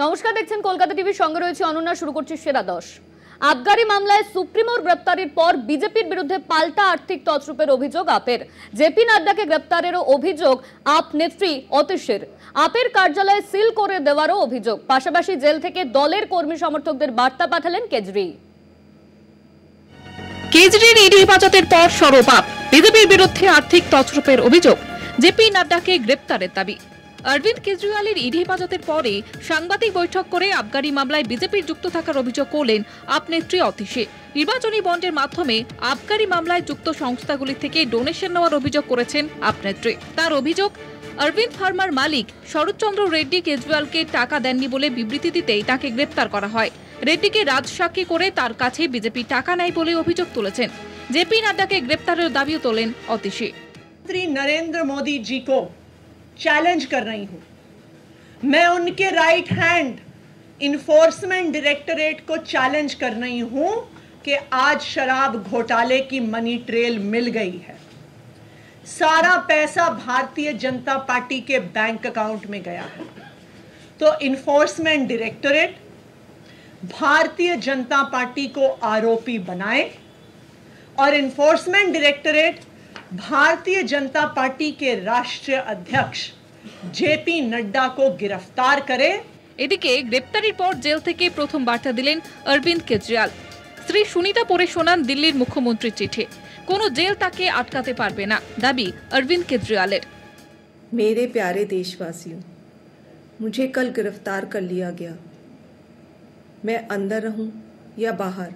নমস্কার, দেখছেন কলকাতা টিভির সঙ্গে রয়েছে অনন্যা। শুরু করছি সেরা 10। আবগারি মামলায় সুপ্রিমোর গ্রেপ্তারের পর বিজেপির বিরুদ্ধে পাল্টা আর্থিক তছরূপের অভিযোগ আপের। জেপি নাড্ডাকে গ্রেপ্তারেরও অভিযোগ আপ নেত্রী অতীশের। আপের কার্যালয়ে সিল করে দেওয়ারও অভিযোগ। পাশাপাশি জেল থেকে দলের কর্মী সমর্থকদের বার্তা পাঠালেন কেজরি। কেজরির ইডি হেফাজতের পর সরব আপ। বিজেপির বিরুদ্ধে আর্থিক তছরূপের অভিযোগ, জেপি নাড্ডাকে গ্রেপ্তারের দাবি। অরবিন্দ কেজরিওয়ালের ইডি হেফাজতের পরে সাংবাদিক বৈঠক করে আবগারি মামলায় বিজেপির যুক্ত থাকার অভিযোগ করলেন আপ নেত্রী অতীশে। নির্বাচনী বন্ডের মাধ্যমে আবগারি মামলায় যুক্ত সংস্থাগুলি থেকে ডোনেশন নেওয়ার অভিযোগ করেছেন আপ নেত্রী। তার অভিযোগ, অরবিন্দ ফার্মার মালিক শরৎচন্দ্র রেড্ডি কেজরিওয়ালকে টাকা দেননি বলে বিবৃতি দিতেই তাকে গ্রেপ্তার করা হয়। রেড্ডিকে রাজসাক্ষী করে তার কাছে বিজেপি টাকা নেয় বলে অভিযোগ তুলেছেন। জেপি নাড্ডাকে গ্রেপ্তারের দাবিও তোলেন অতীশে। नरेंद्र मोदी जी को चैलेंज कर रही हूं। मैं उनके राइट हैंड इन्फोर्समेंट डायरेक्टरेट को चैलेंज कर रही हूं कि आज शराब घोटाले की मनी ट्रेल मिल गई है। सारा पैसा भारतीय जनता पार्टी के बैंक अकाउंट में गया है। तो enforcement directorate Bharatiya Janata party को आरोपी बनाए और enforcement directorate Bharatiya Janata party के राष्ट्रीय अध्यक्ष जेपी नड्डा को गिरफ्तार करे। এদিকে গ্রেপ্তারির পর জেল থেকে প্রথম বার্তা দিলেন অরবিন্দ কেজরিওয়াল। শ্রী সুনিতা পড়ে শোনান দিল্লির মুখ্যমন্ত্রীর চিঠি। কোনো জেল তাকে আটকাতে পারবে না, দাবি অরবিন্দ কেজরিওয়ালের। मेरे प्यारे देशवासियों, मुझे कल गिरफ्तार कर लिया गया। मैं अंदर रहूं या बाहर,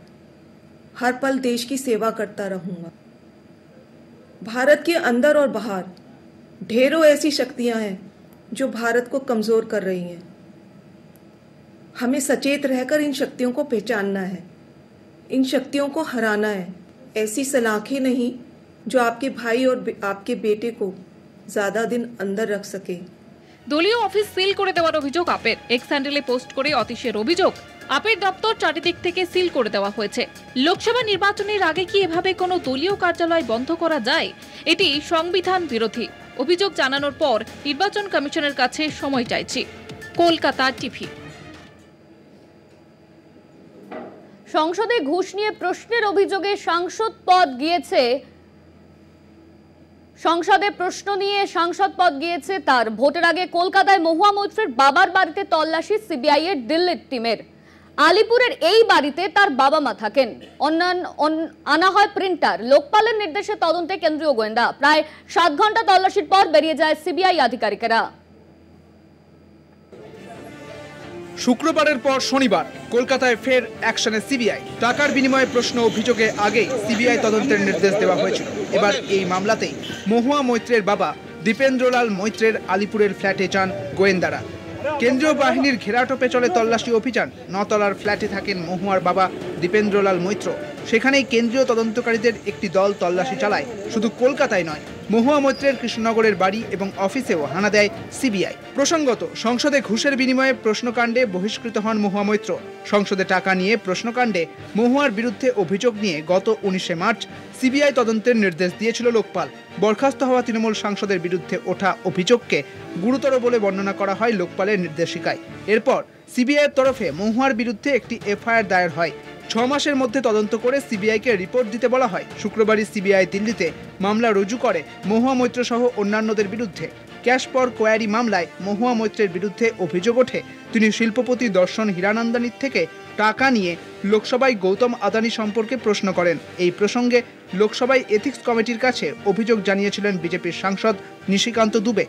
हर पल देश की सेवा करता रहूंगा। भारत के अंदर और बाहर ढेरों ऐसी शक्तियां हैं जो भारत को कमज़ोर कर रही हैं। हमें सचेत रहकर इन शक्तियों को पहचानना है, इन शक्तियों को हराना है। ऐसी सलाखें नहीं जो आपके भाई और आपके बेटे को ज़्यादा दिन अंदर रख सके। দলীয় অফিস সিল করে দেওয়ার অভিযোগ আপের। এক্স হ্যান্ডেলে পোস্ট করে অতীশের অভিযোগ, আপের দপ্তর চারিদিক থেকে সিল করে দেওয়া হয়েছে। লোকসভা নির্বাচনের আগে কি এভাবে কোনো দলীয় কার্যালয় বন্ধ করা যায়? এটি সংবিধান বিরোধী। অভিযোগ জানানোর পর নির্বাচন কমিশনের কাছে সময় চাইছি। কলকাতা টিভি। সংসদে ঘুষ নিয়ে প্রশ্নের অভিযোগে সাংসদ পদ গিয়েছে তার। ভোটের আগে কলকাতায় মহুয়া মৈত্রের বাবার বাড়িতে তল্লাশি সিবিআই এর দিল্লির টিমের। আলিপুরের এই বাড়িতে তার বাবা মা থাকেন। আনা হয় প্রিন্টার। লোকপালের নির্দেশে তদন্তে কেন্দ্রীয় গোয়েন্দা। প্রায় 7 ঘন্টা তল্লাশির পর বেরিয়ে যায় সিবিআই আধিকারিকেরা। শুক্রবারের পর শনিবার কলকাতায় ফের অ্যাকশনে সিবিআই। টাকার বিনিময়ে প্রশ্ন অভিযোগে আগে সিবিআই তদন্তের নির্দেশ দেওয়া হয়েছিল। এবার এই মামলাতেই মহুয়া মৈত্রের বাবা দীপেন্দ্রলাল মৈত্রের আলিপুরের ফ্ল্যাটে যান গোয়েন্দারা। কেন্দ্রীয় বাহিনীর ঘেরাটোপে চলে তল্লাশি অভিযান। 9 তলার ফ্ল্যাটে থাকেন মহুয়ার বাবা দীপেন্দ্রলাল মৈত্র। সেখানেই কেন্দ্রীয় তদন্তকারীদের একটি দল তল্লাশি চালায়। শুধু কলকাতায় নয়, মহুয়া মৈত্রের কৃষ্ণনগরের বাড়ি এবং অফিসেও হানা দেয় সিবিআই। প্রসঙ্গত, সংসদে ঘুষের বিনিময়ে প্রশ্নকাণ্ডে বহিষ্কৃত হন মহুয়া মৈত্র। সংসদে টাকা নিয়ে প্রশ্নকাণ্ডে মহুয়ার বিরুদ্ধে অভিযোগ নিয়ে গত 19শে মার্চ সিবিআই তদন্তের নির্দেশ দিয়েছিল লোকপাল। বরখাস্ত হওয়া তৃণমূল সাংসদের বিরুদ্ধে ওঠা অভিযোগকে গুরুতর বলে বর্ণনা করা হয় লোকপালের নির্দেশিকায়। এরপর সিবিআইয়ের তরফে মহুয়ার বিরুদ্ধে একটি এফআইআর দায়ের হয়। 6 মাসের মধ্যে তদন্ত করে সিবিআইকে রিপোর্ট দিতে বলা হয়। শুক্রবারই সিবিআই দিল্লিতে মামলা রুজু করে মহুয়া মৈত্র সহ অন্যান্যদের বিরুদ্ধে। ক্যাশ ফর কোয়ারি মামলায় মহুয়া মৈত্রের বিরুদ্ধে অভিযোগ ওঠে তিনি শিল্পপতি দর্শন হীরানন্দানীর থেকে টাকা নিয়ে লোকসভায় গৌতম আদানি সম্পর্কে প্রশ্ন করেন। এই প্রসঙ্গে লোকসভায় এথিক্স কমিটির কাছে অভিযোগ জানিয়েছিলেন বিজেপির সাংসদ নিশিকান্ত দুবে।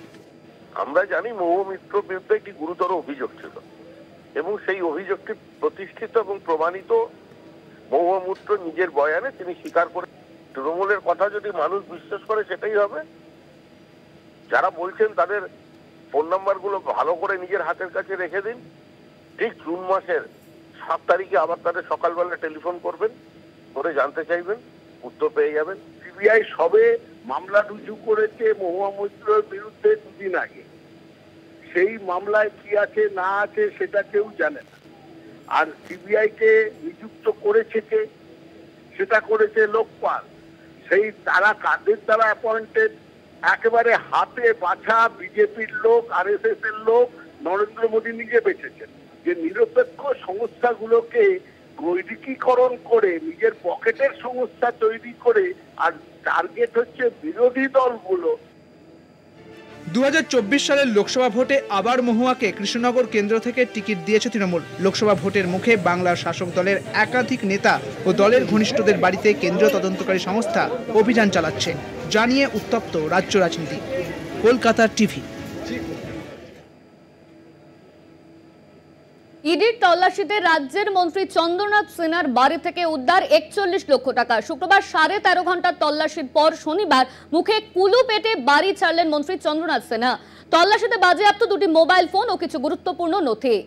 আমরা জানি মহুয়া মৈত্রের বিরুদ্ধে একটি গুরুতর অভিযোগ ছিল এবং সেই অভিযোগটি প্রতিষ্ঠিত এবং প্রমাণিত মহুয়া মৈত্র নিজের বয়ানে তিনি স্বীকার করে। তৃণমূলের কথা যদি মানুষ বিশ্বাস করে সেটাই হবে। যারা বলছেন তাদের ফোন নাম্বারগুলো ভালো করে নিজের হাতের কাছে রেখে দিন। ঠিক জুন মাসের 7 তারিখে আবার তাদের সকালবেলা টেলিফোন করবেন, করে জানতে চাইবেন, উত্তর পেয়ে যাবেন। সিবিআই সবে মামলা রুজু করেছে মহুয়া মৈত্রের বিরুদ্ধে 2 দিন আগে। সেই মামলায় কি আছে না আছে সেটা কেউ জানে না। আর সিবিআই কে নিযুক্ত করেছে কে? সেটা করেছে লোকপাল। সেই তারা কাদের দ্বারা অ্যাপয়েন্টেড? একেবারে হাতে বাছা বিজেপির লোক, আরএসএস এর লোক, নরেন্দ্র মোদী নিজে বেঁচেছেন, যে নিরপেক্ষ সংস্থাগুলোকে গৈরিকীকরণ করে নিজের পকেটের সংস্থা তৈরি করে, আর টার্গেট হচ্ছে বিরোধী দলগুলো। 2024 সালের লোকসভা ভোটে আবার মহুয়াকে কৃষ্ণনগর কেন্দ্র থেকে টিকিট দিয়েছে তৃণমূল। লোকসভা ভোটের মুখে বাংলার শাসক দলের একাধিক নেতা ও দলের ঘনিষ্ঠদের বাড়িতে কেন্দ্রীয় তদন্তকারী সংস্থা অভিযান চালাচ্ছে, জানিয়ে উত্তপ্ত রাজ্য রাজনীতি। কলকাতা টিভি। ইডির তল্লাশিতে রাজ্যের মন্ত্রী চন্দ্রনাথ সিনহার বাড়ি থেকে উদ্ধার 41 লক্ষ টাকা। শুক্রবার 13.5 ঘন্টার তল্লাশির পর শনিবার মুখে কুলু পেটে বাড়ি ছাড়লেন মন্ত্রী চন্দ্রনাথ সিনহা। তল্লাশিতে বাজেয়াপ্ত 2টি মোবাইল ফোন ও কিছু গুরুত্বপূর্ণ নথি।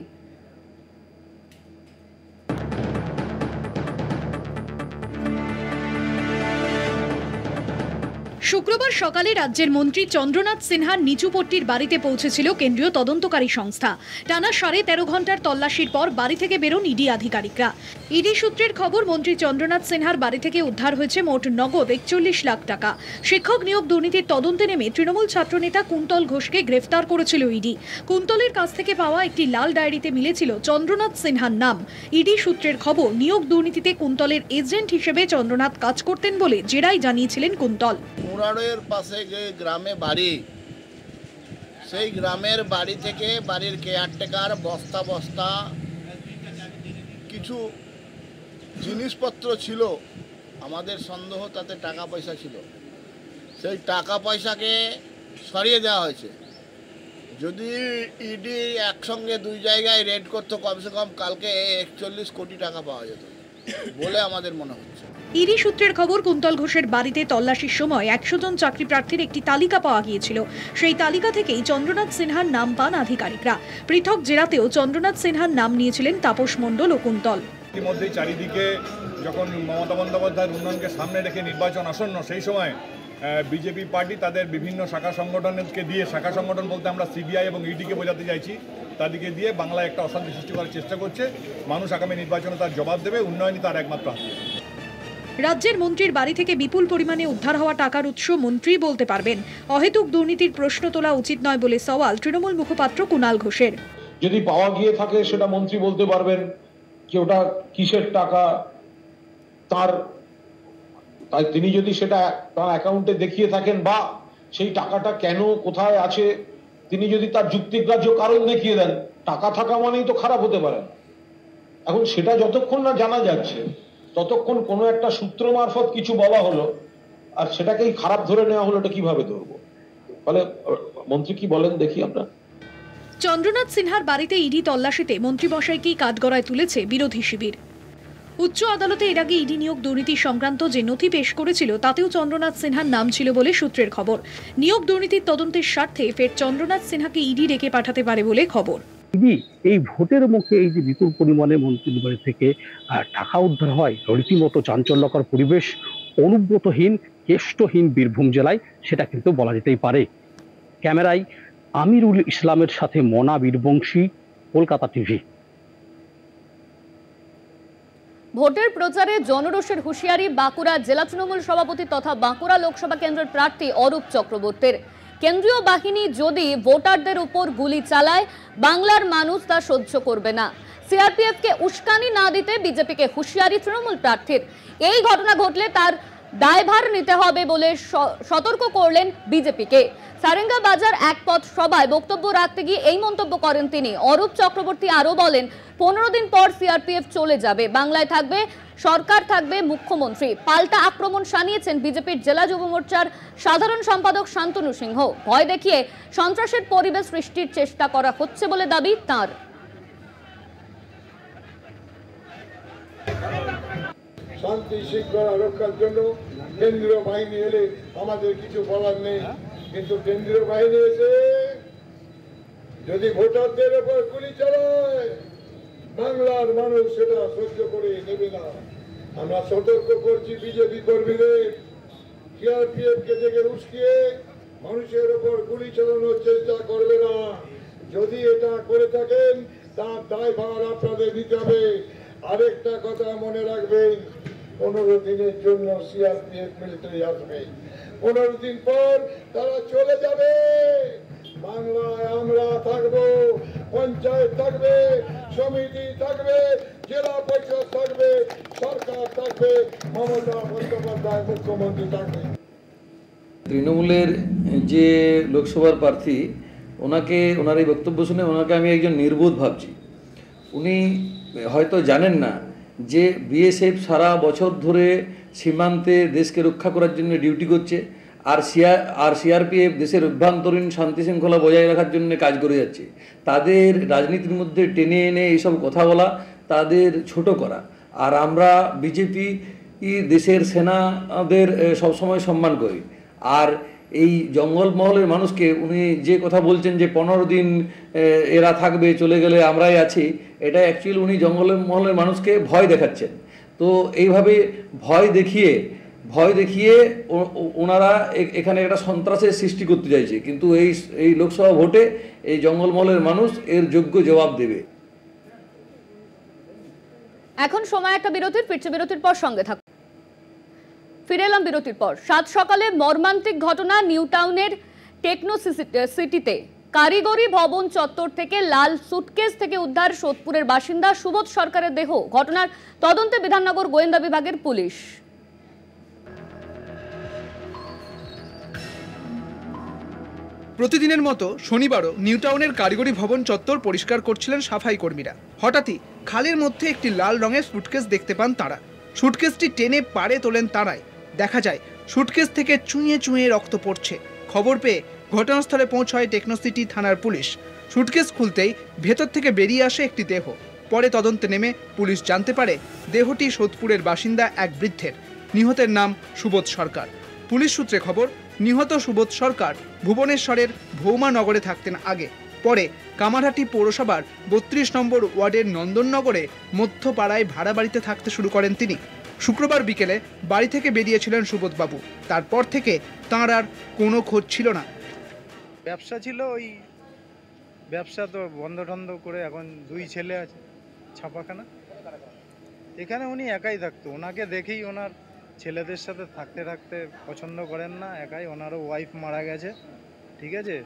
শুক্রবার সকালে রাজ্যের মন্ত্রী চন্দ্রনাথ সিনহার নিচুপট্টির বাড়িতে পৌঁছেছিল কেন্দ্রীয় তদন্তকারী সংস্থা। টানা 13.5 ঘন্টার তল্লাশির পর বাড়ি থেকে বেরোন ইডি আধিকারিকরা। ইডি সূত্রের খবর, মন্ত্রী চন্দ্রনাথ সিনহার বাড়ি থেকে উদ্ধার হয়েছে মোট নগদ 41 লাখ টাকা। শিক্ষক নিয়োগ দুর্নীতির তদন্তে নেমে তৃণমূল ছাত্রনেতা কুন্তল ঘোষকে গ্রেফতার করেছিল ইডি। কুন্তলের কাছ থেকে পাওয়া একটি লাল ডায়েরিতে মিলেছিল চন্দ্রনাথ সিনহার নাম। ইডি সূত্রের খবর, নিয়োগ দুর্নীতিতে কুন্তলের এজেন্ট হিসেবে চন্দ্রনাথ কাজ করতেন বলে জেরায় জানিয়েছিলেন কুন্তল। মুরারের পাশে যে গ্রামে বাড়ি, সেই গ্রামের বাড়ি থেকে বাড়ির কেয়ারটেকার বস্তা বস্তা কিছু জিনিসপত্র ছিল, আমাদের সন্দেহ তাতে টাকা পয়সা ছিল। সেই টাকা পয়সাকে সরিয়ে দেওয়া হয়েছে। যদি ইডি একসঙ্গে 2 জায়গায় রেড করতো, কমসে কম কালকে 41 কোটি টাকা পাওয়া যেত বলে আমাদের মনে হচ্ছে। ইডি সূত্রের খবর, কুন্তল ঘোষের বাড়িতে তল্লাশির সময় 100 জন চাকরি প্রার্থীর একটি তালিকা পাওয়া গিয়েছিল। সেই তালিকা থেকেই চন্দ্রনাথ সিনহার নাম পান আধিকারিকরা। পৃথক জেরাতেও চন্দ্রনাথ সিনহার নাম নিয়েছিলেন তাপস মণ্ডল ও কুন্তল। ইতিমধ্যে চারিদিকে যখন মমতা বন্দ্যোপাধ্যায়ের উন্নয়নকে সামনে রেখে নির্বাচন আসন্ন, সেই সময় বিজেপি পার্টি তাদের বিভিন্ন শাখা সংগঠনকে দিয়ে, শাখা সংগঠন বলতে আমরা সিবিআই এবং ইডিকে বোঝাতে চাইছি, তাদেরকে দিয়ে বাংলায় একটা অশান্তি সৃষ্টি করার চেষ্টা করছে। মানুষ আগামী নির্বাচনে তার জবাব দেবে, উন্নয়নই তার একমাত্র হাতিয়ার। রাজ্যের মন্ত্রীর বাড়ি থেকে বিপুল পরিমাণে উদ্ধার হওয়া টাকার উৎস মন্ত্রী বলতে পারবেন। অহেতুক দুর্নীতির প্রশ্ন তোলা উচিত নয় বলে সওয়াল তৃণমূল মুখপাত্র কুণাল ঘোষের। যদি পাওয়া গিয়ে থাকে সেটা মন্ত্রী বলতে পারবেন কি ওটা কিসের টাকা, তাই তিনি যদি সেটা তার অ্যাকাউন্টে দেখিয়ে থাকেন বা সেই টাকাটা কেন কোথায় আছে তিনি যদি তার যুক্তিগ্রাহ্য কারণ দেখিয়ে দেন, টাকা থাকা মানেই তো খারাপ হতে পারে। এখন সেটা যতক্ষণ না জানা যাচ্ছে ততক্ষণ কোনো একটা সূত্র মারফত কিছু বলা হলো আর সেটাকেই খারাপ ধরে নেওয়া হলো, এটা কিভাবে ধরবো? ফলে মন্ত্রী কি বলেন দেখি আমরা। চন্দ্রনাথ সিনহার বাড়িতে ইডি তল্লাশিতে মন্ত্রীমশাইকেই কাঠগড়ায় তুলেছে বিরোধী শিবির। উচ্চ আদালতে এর আগে ইডি নিয়োগ দুর্নীতি সংক্রান্ত যে নথি পেশ করেছিল তাতেও চন্দ্রনাথ সিনহার নাম ছিল বলে সূত্রের খবর। নিয়োগ দুর্নীতির তদন্তের স্বার্থে ফের চন্দ্রনাথ সিনহাকে ইডি ডেকে পাঠাতে পারে বলে খবর। ইডি এই ভোটের মুখে এই যে বিপুল পরিমাণে মন্ত্রীর বাড়ি থেকে টাকা উদ্ধার হয়, রীতিমতো চাঞ্চল্যকর পরিবেশ, অনুব্রতহীন কেষ্টহীন বীরভূম জেলায়, সেটা কিন্তু বলা যেতেই পারে। ক্যামেরায় আমিরুল ইসলামের সাথে মনা বীরবংশী, কলকাতা টিভি। ভোটের প্রচারে জনরোষের হুঁশিয়ারি বাঁকুড়া জেলা তৃণমূল সভাপতি তথা বাঁকুড়া লোকসভা কেন্দ্রের প্রার্থী অরূপ চক্রবর্তীর। কেন্দ্রীয় বাহিনী যদি ভোটারদের উপর গুলি চালায়, বাংলার মানুষ তা সহ্য করবে না। সিআরপিএফকে উস্কানি না দিতে বিজেপিকে হুঁশিয়ারি তৃণমূল প্রার্থীর। এই ঘটনা ঘটলে তার দায়ভার নিতে হবে বলে সতর্ক করলেন বিজেপিকে। সারেঙ্গা বাজার এক পথ সভায় বক্তব্য রাখতে গিয়ে এই মন্তব্য করেন তিনি। অরূপ চক্রবর্তী আরো বলেন, 15 দিন পর সিআরপিএফ চলে যাবে, বাংলায় থাকবে সরকার, থাকবে মুখ্যমন্ত্রী। পাল্টা আক্রমণ শানিয়েছেন বিজেপির জেলা যুব মোর্চার সাধারণ সম্পাদক শান্তনু সিংহ। ভয় দেখিয়ে সন্ত্রাসের পরিবেশ সৃষ্টির চেষ্টা করা হচ্ছে বলে দাবি তাঁর। শান্তি শৃঙ্খলা রক্ষার জন্য কেন্দ্রীয় বাহিনী এলে আমাদের কিছু বলার নেই, কিন্তু কেন্দ্রীয় বাহিনী এসে যদি ভোটারদের উপর গুলি চালায়, বাংলার মানুষ সেটা সহ্য করে নেবে না। আমরা সতর্ক করছি বিজেপি কর্মীদের, সিআরপিএফ কে দেখে উস্কিয়ে মানুষের উপর গুলি চালানোর চেষ্টা করবে না। যদি এটা করে থাকেন তার দায়ভার আপনাদের নিতে হবে। আরেকটা কথা মনে রাখবেন, 15 দিনের জন্য সিআরপিএফ মিলিটারি আসবে, 15 দিন পর তারা চলে যাবে। বাংলায় আমরা থাকবো, পঞ্চায়েত থাকবে, সমিতি থাকবে, জেলা পরিষদ থাকবে, সরকার থাকবে, মমতা বন্দ্যোপাধ্যায় মুখ্যমন্ত্রী থাকবে। তৃণমূলের যে লোকসভার প্রার্থী, ওনার এই বক্তব্য শুনে ওনাকে আমি একজন নির্বোধ ভাবছি। উনি হয়তো জানেন না যে বিএসএফ সারা বছর ধরে সীমান্তে দেশকে রক্ষা করার জন্য ডিউটি করছে, আর সিআরপিএফ দেশের অভ্যন্তরীণ শান্তি শৃঙ্খলা বজায় রাখার জন্য কাজ করে যাচ্ছে। তাদের রাজনীতির মধ্যে টেনে এনে এইসব কথা বলা, তাদের ছোট করা। আর আমরা বিজেপি দেশের সেনাদের সবসময় সম্মান করি। আর এই জঙ্গলমহলের মানুষকে উনি যে কথা বলছেন যে 15 দিন এরা থাকবে, চলে গেলে আমরাই আছি, এটা অ্যাকচুয়ালি উনি জঙ্গলমহলের মানুষকে ভয় দেখাচ্ছেন। তো এইভাবে ভয় দেখিয়ে ওনারা এখানে একটা সন্ত্রাসের সৃষ্টি করতে চাইছে। কিন্তু এই লোকসভা ভোটে এই জঙ্গলমহলের মানুষ এর যোগ্য জবাব দেবে। এখন সময় একটা বিরতির, ফিরছে বিরতির পর সঙ্গে থাকুন। ফিরে এলাম বিরতির পর। 7 সকালে মর্মান্তিক ঘটনা নিউ টাউনের টেকনো সিটিতে। কারিগরি ভবন চত্বর থেকে লাল সুটকেস থেকে উদ্ধার সোদপুরের বাসিন্দা সুবোধ সরকারের দেহ। ঘটনার তদন্তে বিধাননগর গোয়েন্দা বিভাগের পুলিশ। প্রতিদিনের মতো শনিবারও নিউ টাউনের কারিগরি ভবন চত্বর পরিষ্কার করছিলেন সাফাই কর্মীরা। হঠাৎই খালের মধ্যে একটি লাল রঙের সুটকেস দেখতে পান তারা। সুটকেসটি টেনে পাড়ে তোলেন তারাই। দেখা যায় সুটকেস থেকে চুঁয়ে চুঁয়ে রক্ত পড়ছে। খবর পেয়ে ঘটনাস্থলে পৌঁছায় টেকনোসিটি থানার পুলিশ। সুটকেস খুলতেই ভেতর থেকে বেরিয়ে আসে একটি দেহ। পরে তদন্তে নেমে পুলিশ জানতে পারে দেহটি সোদপুরের বাসিন্দা এক বৃদ্ধের। নিহতের নাম সুবোধ সরকার। পুলিশ সূত্রে খবর, নিহত সুবোধ সরকার ভুবনেশ্বরের ভৌমানগরে থাকতেন আগে। পরে কামারহাটি পৌরসভার 32 নম্বর ওয়ার্ডের নন্দননগরে মধ্যপাড়ায় ভাড়া বাড়িতে থাকতে শুরু করেন তিনি। শুক্রবার বিকেলে বাড়ি থেকে বেরিয়েছিলেন সুবোধবাবু। তারপর থেকে তাঁর আর কোনো খোঁজ ছিল না। ব্যবসা ছিল, ওই ব্যবসা তো বন্ধ টন্ধ করে এখন 2 ছেলে আছে ছাপাখানা। এখানে উনি একাই থাকতো। ওনাকে দেখেই ওনার ছেলেদের সাথে থাকতে পছন্দ করেন না, একাই। ওনারও ওয়াইফ মারা গেছে, ঠিক আছে।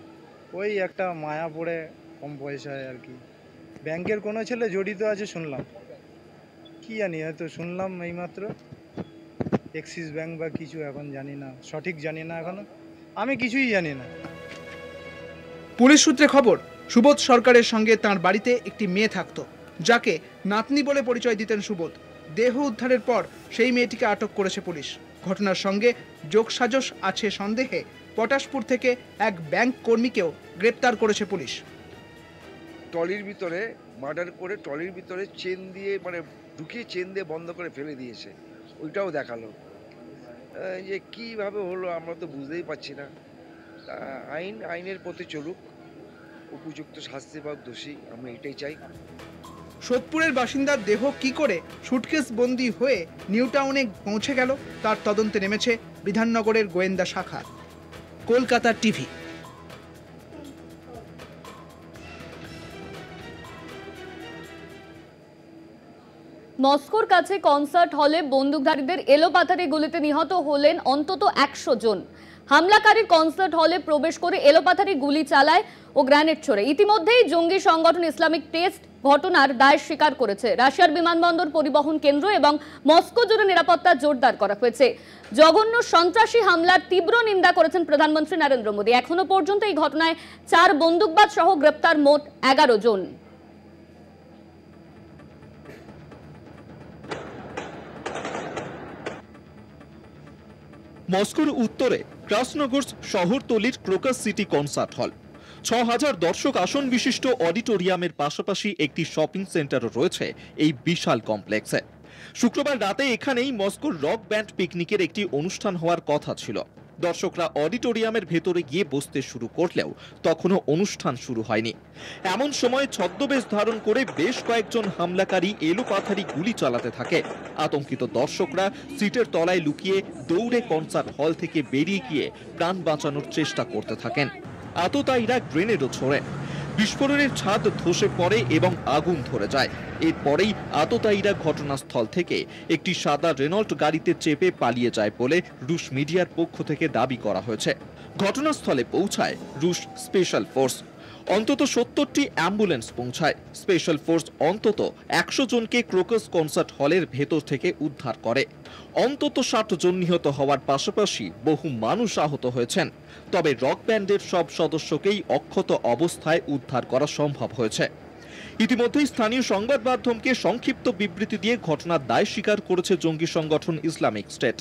ওই একটা মায়া পড়ে কম পয়সায় আর কি। ব্যাংকের কোনো ছেলে জড়িত আছে শুনলাম, কি জানি, হয়তো শুনলাম এইমাত্র এক্সিস ব্যাংক বা কিছু, এখন জানি না, সঠিক জানি না, এখনো আমি কিছুই জানি না। পুলিশ সূত্রে খবর, সুবোধ সরকারের সঙ্গে তাঁর বাড়িতে একটি মেয়ে থাকতো, যাকে নাতনি বলে পরিচয় দিতেন সুবোধ। দেহ উদ্ধারের পর সেই মেয়েটিকে আটক করেছে পুলিশ। ঘটনার সঙ্গে যোগসাজশ আছে সন্দেহে পটাশপুর থেকে এক ব্যাংক কর্মীকেও গ্রেপ্তার করেছে পুলিশ। ট্রলির ভিতরে মার্ডার করে ট্রলির ভিতরে চেন দিয়ে, মানে ঢুকিয়ে চেন দিয়ে বন্ধ করে ফেলে দিয়েছে, ওইটাও দেখালো। যে কীভাবে হলো আমরা তো বুঝতেই পারছি না। আইনের পথে চলুক, উপযুক্ত শাস্তি পাক দোষী, আমরা এটাই চাই। সোদপুরের বাসিন্দার দেহ কি করে সুটকেস বন্দী হয়ে নিউ টাউনে পৌঁছে গেল, তার তদন্তে নেমেছে বিধাননগরের গোয়েন্দা শাখা। কলকাতা টিভি। মস্কোর কাছে কনসার্ট হলে বন্দুকধারীদের এলোপাথারি গুলিতে নিহত হলেন অন্তত 100 জন। হামলাকারীর কনসার্ট হলে প্রবেশ করে এলোপাথারি গুলি চালায় ও গ্রেনেড ছোড়ে। ইতিমধ্যেই জঙ্গি সংগঠন ইসলামিক টেস্ট ঘটনার দায় স্বীকার করেছে। রাশিয়ার বিমানবন্দর, পরিবহন কেন্দ্র এবং মস্কো জুড়ে নিরাপত্তা জোরদার করা হয়েছে। জঘন্য সন্ত্রাসী হামলার তীব্র নিন্দা করেছেন প্রধানমন্ত্রী নরেন্দ্র মোদী। এখনো পর্যন্ত এই ঘটনায় 4 বন্দুকবাজ সহ গ্রেপ্তার মোট 11 জন। মস্কোর উত্তরে ক্রাসনোগোর্স্ক শহরতলির ক্রোকাস সিটি কনসার্ট হল, 6000 দর্শক আসন বিশিষ্ট অডিটোরিয়ামের পাশাপাশি একটি শপিং সেন্টারও রয়েছে এই বিশাল কমপ্লেক্সে। শুক্রবার রাতে এখানেই মস্কোর রক ব্যান্ড পিকনিকের একটি অনুষ্ঠান হওয়ার কথা ছিল। দর্শকরা অডিটোরিয়ামের ভেতরে গিয়ে বসতে শুরু করলেও তখনও অনুষ্ঠান শুরু হয়নি। এমন সময় ছদ্মবেশ ধারণ করে বেশ কয়েকজন হামলাকারী এলোপাথারি গুলি চালাতে থাকে। আতঙ্কিত দর্শকরা সিটের তলায় লুকিয়ে দৌড়ে কনসার্ট হল থেকে বেরিয়ে গিয়ে প্রাণ বাঁচানোর চেষ্টা করতে থাকেন। আততায়ীরা গ্রেনেডও ছোড়ে। বিস্ফোরণের ছাদ ধসে পড়ে এবং আগুন ধরে যায়। এরপরেই আততায়ীরা ঘটনাস্থল থেকে একটি সাদা রেনল্ট গাড়িতে চেপে পালিয়ে যায় বলে রুশ মিডিয়ার পক্ষ থেকে দাবি করা হয়েছে। ঘটনাস্থলে পৌঁছায় রুশ স্পেশাল ফোর্স। অন্তত 70টি অ্যাম্বুলেন্স পৌঁছায়। স্পেশাল ফোর্স অন্তত 100 জনকে ক্রোকাস কনসার্ট হলের ভেতর থেকে উদ্ধার করে। অন্তত 60 জন নিহত হওয়ার পাশাপাশি বহু মানুষ আহত হয়েছেন। তবে রক ব্যান্ডের সব সদস্যকেই অক্ষত অবস্থায় উদ্ধার করা সম্ভব হয়েছে। ইতিমধ্যেই স্থানীয় সংবাদ মাধ্যমকে সংক্ষিপ্ত বিবৃতি দিয়ে ঘটনার দায় স্বীকার করেছে জঙ্গি সংগঠন ইসলামিক স্টেট।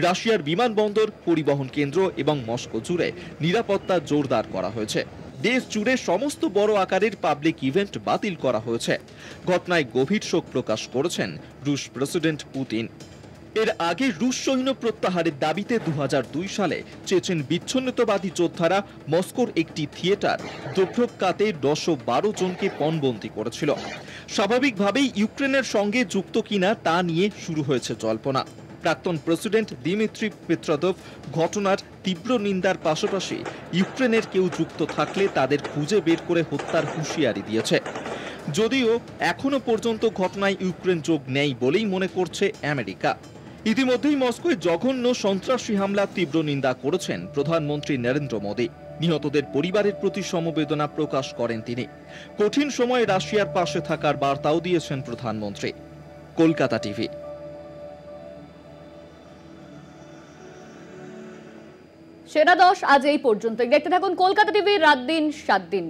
রাশিয়ার বিমানবন্দর, পরিবহন কেন্দ্র এবং মস্কো জুড়ে নিরাপত্তা জোরদার করা হয়েছে। দেশ জুড়ে সমস্ত বড় আকারের পাবলিক ইভেন্ট বাতিল করা হয়েছে। ঘটনায় গভীর শোক প্রকাশ করেছেন রুশ প্রেসিডেন্ট পুতিন। এর আগে রুশ সৈন্য প্রত্যাহারের দাবিতে 2002 সালে চেচেন বিচ্ছিন্নতাবাদী যোদ্ধারা মস্কোর একটি থিয়েটার দোব্রোভকাতে 112 জনকে পণবন্দী করেছিল। স্বাভাবিকভাবেই ইউক্রেনের সঙ্গে যুক্ত কিনা তা নিয়ে শুরু হয়েছে জল্পনা। প্রাক্তন প্রেসিডেন্ট দিমিত্রি পেত্রাদভ ঘটনার তীব্র নিন্দার পাশাপাশি ইউক্রেনের কেউ যুক্ত থাকলে তাদের খুঁজে বের করে হত্যার হুঁশিয়ারি দিয়েছে। যদিও এখনো পর্যন্ত ঘটনায় ইউক্রেন যোগ নেই বলেই মনে করছে আমেরিকা। ইতিমধ্যেই মস্কোয় জঘন্য সন্ত্রাসী হামলার তীব্র নিন্দা করেছেন প্রধানমন্ত্রী নরেন্দ্র মোদী। নিহতদের পরিবারের প্রতি সমবেদনা প্রকাশ করেন তিনি। কঠিন সময়ে রাশিয়ার পাশে থাকার বার্তাও দিয়েছেন প্রধানমন্ত্রী। কলকাতা টিভি। সেরা 10 আজ এই পর্যন্ত। দেখতে থাকুন কলকাতা টিভি রাত দিন 7 দিন।